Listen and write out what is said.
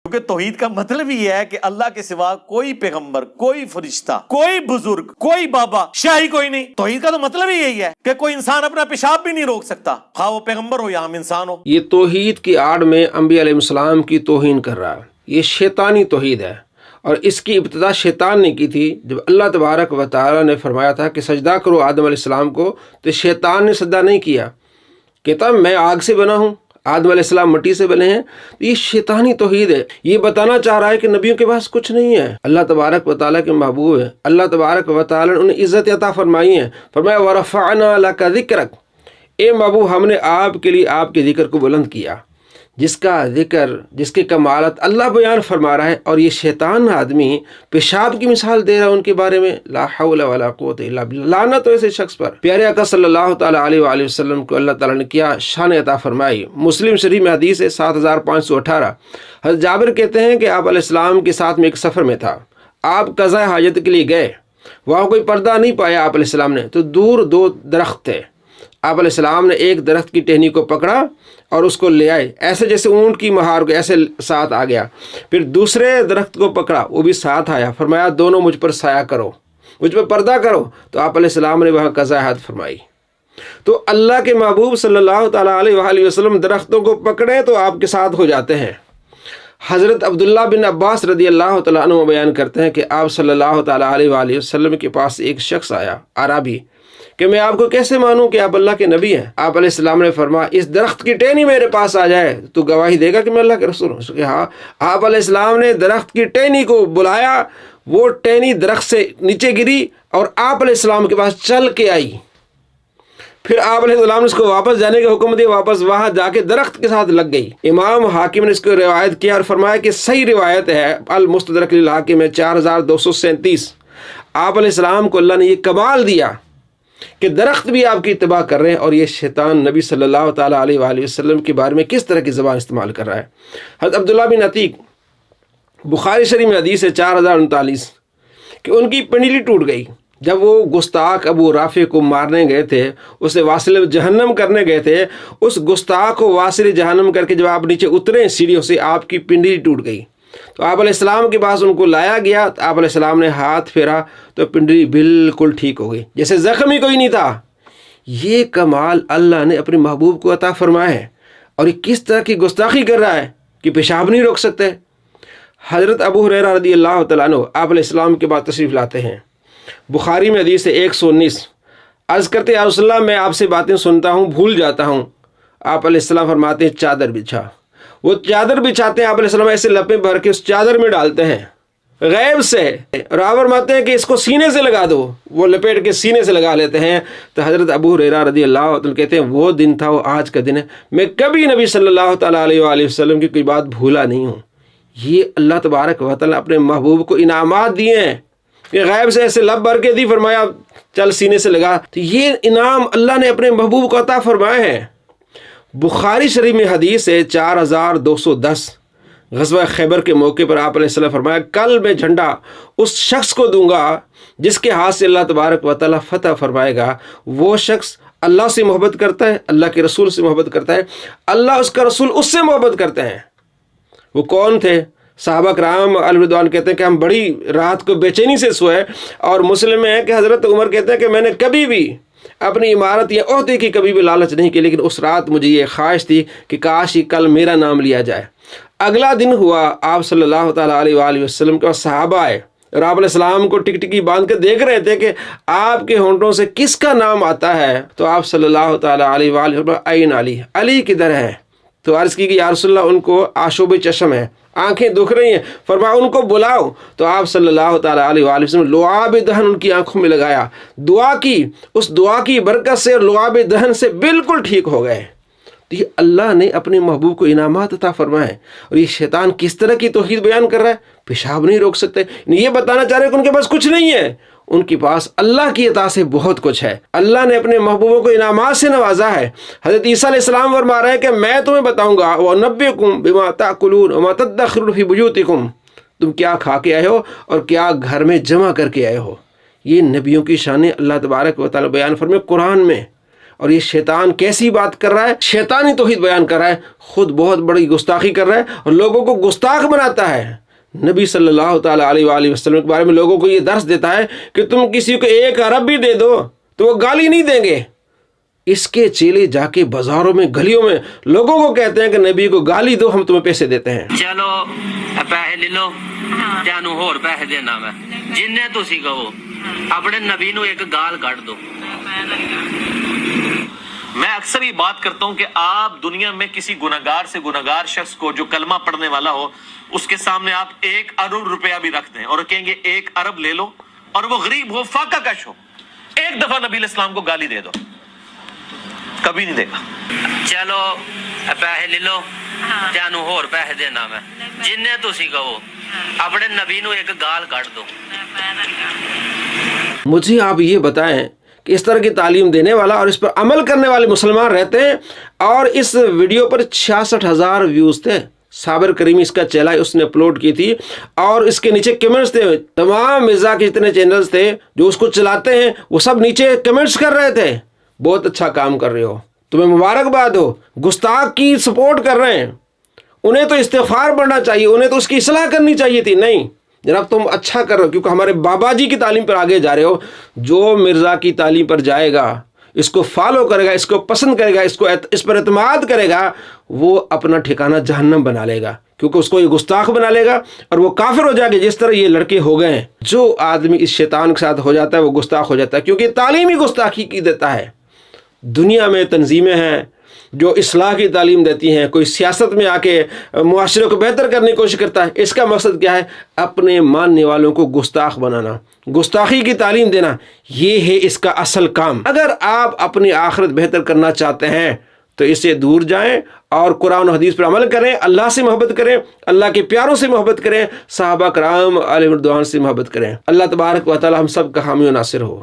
کیونکہ توحید کا مطلب یہ ہے کہ اللہ کے سوا کوئی پیغمبر، کوئی فرشتہ، کوئی بزرگ، کوئی بابا، شاہی کوئی نہیں۔ توحید کا تو مطلب ہی یہی ہے کہ کوئی انسان اپنا پیشاب بھی نہیں روک سکتا، خواہ وہ پیغمبر ہو یا ہم انسان ہو۔ یہ توحید کی آڑ میں انبیاء علیہ السلام کی توہین کر رہا ہے، یہ شیطانی توحید ہے، اور اس کی ابتدا شیطان نے کی تھی۔ جب اللہ تبارک و تعالیٰ نے فرمایا تھا کہ سجدہ کرو آدم علیہ السلام کو، تو شیطان نے سجدہ نہیں کیا، کہتا میں آگ سے بنا ہوں، آدم علیہ السلام مٹی سے بنے ہیں۔ یہ شیطانی توحید ہے، یہ بتانا چاہ رہا ہے کہ نبیوں کے پاس کچھ نہیں ہے، اللہ تبارک و تعالیٰ کے محبوب ہیں، اللہ تبارک و تعالیٰ نے انہیں عزت عطا فرمائی ہے۔ فرمایا وَرَفَعْنَا لَكَ ذِكْرَكَ، اے محبوب ہم نے آپ کے لیے آپ کے ذکر کو بلند کیا، جس کا ذکر، جس کے کمالات اللہ بیان فرما رہا ہے، اور یہ شیطان آدمی پیشاب کی مثال دے رہا ہے ان کے بارے میں۔ لا حول ولا قوت الا باللہ، لعنت ہو ایسے شخص پر۔ پیارے آقا صلی اللہ تعالیٰ علیہ وآلہ وسلم کو اللہ تعالیٰ نے کیا شان عطا فرمائی۔ مسلم شریف میں حدیث ہے 7518، حضرت جابر کہتے ہیں کہ آپ علیہ السلام کے ساتھ میں ایک سفر میں تھا، آپ قضاء حاجت کے لیے گئے، وہاں کوئی پردہ نہیں پایا آپ علیہ السلام نے، تو دور دو درخت تھے، آپ علیہ السلام نے ایک درخت کی ٹہنی کو پکڑا اور اس کو لے آئے، ایسے جیسے اونٹ کی مہار کو، ایسے ساتھ آ گیا، پھر دوسرے درخت کو پکڑا، وہ بھی ساتھ آیا، فرمایا دونوں مجھ پر سایہ کرو، مجھ پر پردہ کرو، تو آپ علیہ السلام نے وہاں قضاء حاجت فرمائی۔ تو اللہ کے محبوب صلی اللہ تعالیٰ علیہ وآلہ وسلم درختوں کو پکڑے تو آپ کے ساتھ ہو جاتے ہیں۔ حضرت عبداللہ بن عباس رضی اللہ تعالیٰ عنہ بیان کرتے ہیں کہ آپ صلی اللہ تعالیٰ علیہ وآلہ وسلم کے پاس ایک شخص آیا، اعرابی، کہ میں آپ کو کیسے مانوں کہ آپ اللہ کے نبی ہیں؟ آپ علیہ السلام نے فرمایا اس درخت کی ٹہنی میرے پاس آ جائے تو گواہی دے گا کہ میں اللہ کے رسول ہوں۔ اس کہ ہاں، آپ علیہ السلام نے درخت کی ٹہنی کو بلایا، وہ ٹہنی درخت سے نیچے گری اور آپ علیہ السلام کے پاس چل کے آئی، پھر آپ علیہ السلام نے اس کو واپس جانے کا حکم دیا، واپس وہاں جا کے درخت کے ساتھ لگ گئی۔ امام حاکم نے اس کو روایت کیا اور فرمایا کہ صحیح روایت ہے، المستدرک للحاکم میں 4237۔ آپ علیہ السلام کو اللہ نے یہ کمال دیا کہ درخت بھی آپ کی اتباع کر رہے ہیں، اور یہ شیطان نبی صلی اللہ تعالیٰ علیہ وآلہ وسلم کے بارے میں کس طرح کی زبان استعمال کر رہا ہے۔ حضرت عبداللہ بن عتیق، بخاری شریف میں حدیث ہے 4039، کہ ان کی پنڈلی ٹوٹ گئی جب وہ گستاخ ابو رافع کو مارنے گئے تھے، اسے واصل جہنم کرنے گئے تھے، اس گستاخ کو واصل جہنم کر کے جب آپ نیچے اترے سیڑھیوں سے، آپ کی پنڈلی ٹوٹ گئی، تو آپ علیہ السلام کے پاس ان کو لایا گیا، تو آپ علیہ السلام نے ہاتھ پھیرا تو پنڈلی بالکل ٹھیک ہو گئی، جیسے زخم ہی کوئی نہیں تھا۔ یہ کمال اللہ نے اپنے محبوب کو عطا فرمایا ہے، اور یہ کس طرح کی گستاخی کر رہا ہے کہ پیشاب نہیں روک سکتے۔ حضرت ابو ہریرہ رضی اللہ تعالیٰ عنہ آپ علیہ السلام کے بعد تشریف لاتے ہیں، بخاری میں حدیث ہے 119، عرض کرتے یا رسول اللہ میں آپ سے باتیں سنتا ہوں بھول جاتا ہوں، آپ علیہ السلام فرماتے ہیں چادر بچھا، وہ چادر بچھاتے ہیں، آپ علیہ السلام ایسے لپیں بھر کے اس چادر میں ڈالتے ہیں غیب سے، اور آپ فرماتے ہیں کہ اس کو سینے سے لگا دو، وہ لپیٹ کے سینے سے لگا لیتے ہیں۔ تو حضرت ابو ہریرہ رضی اللہ عنہ کہتے ہیں وہ دن تھا، وہ آج کا دن ہے، میں کبھی نبی صلی اللہ تعالیٰ علیہ وآلہ وسلم کی کوئی بات بھولا نہیں ہوں۔ یہ اللہ تبارک و تعالیٰ اپنے محبوب کو انعامات دیے ہیں کہ غیب سے ایسے لب بھر کے دی، فرمایا چل سینے سے لگا، تو یہ انعام اللہ نے اپنے محبوب کو عطا فرمائے ہیں۔ بخاری شریف میں حدیث ہے 4210، غزوہ خیبر کے موقع پر آپ علیہ السلام فرمایا کل میں جھنڈا اس شخص کو دوں گا جس کے ہاتھ سے اللہ تبارک و تعالیٰ فتح فرمائے گا۔ وہ شخص اللہ سے محبت کرتا ہے، اللہ کے رسول سے محبت کرتا ہے، اللہ اس کا رسول اس سے محبت کرتے ہیں۔ وہ کون تھے؟ صحابہ کرام علیہ رضوان کہتے ہیں کہ ہم بڑی رات کو بے چینی سے سوئے، اور مسلم میں ہے کہ حضرت عمر کہتے ہیں کہ میں نے کبھی بھی اپنی عمارت یا عہدے کی کبھی بھی لالچ نہیں کی، لیکن اس رات مجھے یہ خواہش تھی کہ کاش ہی کل میرا نام لیا جائے۔ اگلا دن ہوا، آپ صلی اللہ تعالیٰ علیہ وآلہ وسلم کے صحابہ آئے اور آپ علیہ السلام کو ٹکٹکی باندھ کے دیکھ رہے تھے کہ آپ کے ہونٹوں سے کس کا نام آتا ہے۔ تو آپ صلی اللہ تعالیٰ علیہ وآلہ وسلم این علی، علی کدھر ہے؟ تو عرض کی کہ یا رسول اللہ ان کو آشوب چشم ہے، آنکھیں دکھ رہی ہیں، فرمایا ان کو بلاؤ۔ تو آپ صلی اللہ تعالیٰ علیہ وآلہ وسلم لعاب دہن ان کی آنکھوں میں لگایا، دعا کی، اس دعا کی برکت سے لعاب دہن سے بالکل ٹھیک ہو گئے۔ تو یہ اللہ نے اپنے محبوب کو انعامات عطا فرمائے ہیں، اور یہ شیطان کس طرح کی توحید بیان کر رہا ہے، پیشاب نہیں روک سکتے، یہ بتانا چاہ رہے ہیں کہ ان کے پاس کچھ نہیں ہے، ان کے پاس اللہ کی عطا سے بہت کچھ ہے۔ اللہ نے اپنے محبوبوں کو انعامات سے نوازا ہے۔ حضرت عیسیٰ علیہ السلام فرما رہے ہیں کہ میں تمہیں بتاؤں گا وَأُنَبِّئُكُم بِمَا تَأْكُلُونَ وَمَا تَدَّخِرُونَ فِي بُيُوتِكُم، تم کیا کھا کے آئے ہو اور کیا گھر میں جمع کر کے آئے ہو۔ یہ نبیوں کی شانیں اللہ تبارک و تعالیٰ بیان فرمائے قرآن میں، اور یہ شیطان کیسی بات کر رہا ہے؟ شیطانی توحید بیان کر رہا ہے، خود بہت بڑی گستاخی کر رہا ہے اور لوگوں کو گستاخ بناتا ہے۔ نبی صلی اللہ تعالیٰ علیہ وآلہ وسلم کے بارے میں لوگوں کو یہ درس دیتا ہے کہ تم کسی کو 1 ارب بھی دے دو تو وہ گالی نہیں دیں گے۔ اس کے چیلے جا کے بازاروں میں گلیوں میں لوگوں کو کہتے ہیں کہ نبی کو گالی دو، ہم تمہیں پیسے دیتے ہیں۔ چلو پیسے لے لو، تینوں ہور پیسے دینا میں، جننے تسی کہو اپنے نبی نو ایک گال کٹ دو۔ میں اکثر یہ بات کرتا ہوں کہ آپ دنیا میں کسی گناہگار سے گناہگار شخص کو جو کلمہ پڑھنے والا ہو، اس کے سامنے آپ 1 ارب روپیہ بھی رکھ دیں اور کہیں گے 1 ارب لے لو، اور وہ غریب ہو، فاقہ کش ہو، ایک دفعہ نبی علیہ السلام کو گالی دے دو، کبھی نہیں دے گا۔ چلو پیسے لے لو، تینوں ہور پیسے دینا میں، جننے تسی کہو اپنے نبی نو ایک گال کٹ دو۔ مجھے آپ یہ بتائیں کہ اس طرح کی تعلیم دینے والا اور اس پر عمل کرنے والے مسلمان رہتے ہیں، اور اس ویڈیو پر 66,000 ویوز تھے۔ صابر کریمی اس کا چینل اس نے اپلوڈ کی تھی، اور اس کے نیچے کمنٹس تھے، تمام مرزا کے جتنے چینلز تھے جو اس کو چلاتے ہیں وہ سب نیچے کمنٹس کر رہے تھے، بہت اچھا کام کر رہے ہو، تمہیں مبارکباد ہو۔ گستاخ کی سپورٹ کر رہے ہیں، انہیں تو استغفار پڑھنا چاہیے، انہیں تو اس کی اصلاح کرنی چاہیے تھی۔ نہیں جناب، تم اچھا کر رہے ہو کیونکہ ہمارے بابا جی کی تعلیم پر آگے جا رہے ہو۔ جو مرزا کی تعلیم پر جائے گا، اس کو فالو کرے گا، اس کو پسند کرے گا، اس پر اعتماد کرے گا، وہ اپنا ٹھکانہ جہنم بنا لے گا، کیونکہ اس کو یہ گستاخ بنا لے گا اور وہ کافر ہو جائے گا، جس طرح یہ لڑکے ہو گئے ہیں۔ جو آدمی اس شیطان کے ساتھ ہو جاتا ہے وہ گستاخ ہو جاتا ہے، کیونکہ تعلیم ہی گستاخی کی دیتا ہے۔ دنیا میں تنظیمیں ہیں جو اصلاح کی تعلیم دیتی ہیں، کوئی سیاست میں آ کے معاشرے کو بہتر کرنے کی کوشش کرتا ہے، اس کا مقصد کیا ہے؟ اپنے ماننے والوں کو گستاخ بنانا، گستاخی کی تعلیم دینا، یہ ہے اس کا اصل کام۔ اگر آپ اپنی آخرت بہتر کرنا چاہتے ہیں تو اس سے دور جائیں اور قرآن و حدیث پر عمل کریں، اللہ سے محبت کریں، اللہ کے پیاروں سے محبت کریں، صحابہ کرام علیہ رضوان سے محبت کریں۔ اللہ تبارک و تعالی ہم سب کا حامی و ناصر ہو۔